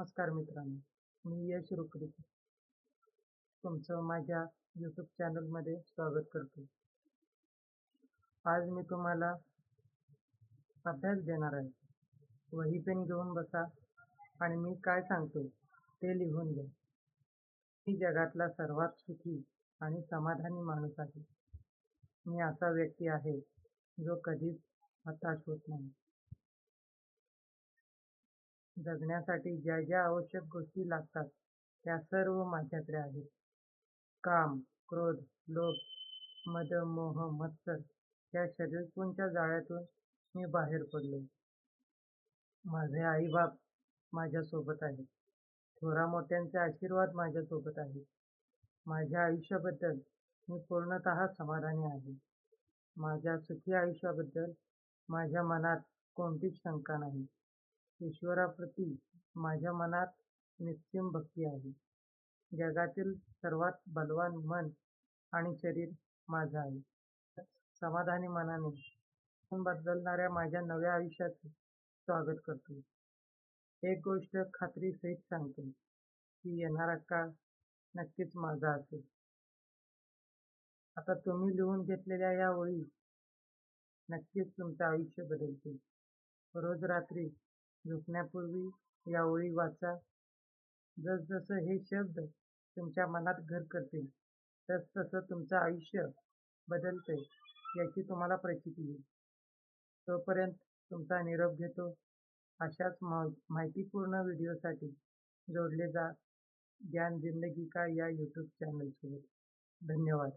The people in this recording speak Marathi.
नमस्कार मित्रांनो, मी यश रुकडीकर तुमचं माझ्या यूट्यूब चॅनलमध्ये स्वागत करतो. आज मी तुम्हाला अभ्यास देणार आहे. वही पेन घेऊन बसा आणि मी काय सांगतो ते लिहून घ्या. मी जगातला सर्वात सुखी आणि समाधानी माणूस आहे. मी असा व्यक्ती आहे जो कधीच हताश होत नाही. जगण्यासाठी ज्या ज्या आवश्यक गोष्टी लागतात त्या सर्व माझ्याकडे आहेत. काम, क्रोध, लोभ, मद, मोह, मत्सर या शरीरपूंच्या जाळ्यातून मी बाहेर पडलो. माझे आई-बाप माझ्यासोबत आहेत. थोरामोठ्यांचे आशीर्वाद माझ्यासोबत आहेत. माझ्या आयुष्याबद्दल मी पूर्णतः समाधानी आहे. माझ्या सुखी आयुष्याबद्दल माझ्या मनात कोणतीच शंका नाही. ईश्वराप्रती माझ्या मनात निस्सीम भक्ती आहे. जगातील सर्वात बलवान मन आणि शरीर माझं आहे. समाधानी मनाने बदलणाऱ्या माझ्या नव्या आयुष्याचे स्वागत करतो. एक गोष्ट खात्रीसहित सांगतो की येणारा काळ नक्कीच माझा असेल. आता तुम्ही लिहून घेतलेल्या या ओळी नक्कीच तुमचं आयुष्य बदलतील. रोज रात्री झोपण्यापूर्वी या ओळी वाचा. जसजसं हे शब्द तुमच्या मनात घर करतील तसतसं तुमचं आयुष्य बदलतंय याची तुम्हाला प्रचिती येईल. तोपर्यंत तुमचा निरोप घेतो. अशाच माहितीपूर्ण व्हिडिओसाठी जोडले जा ज्ञान जिंदगी का या यूट्यूब चॅनलसोबत. धन्यवाद.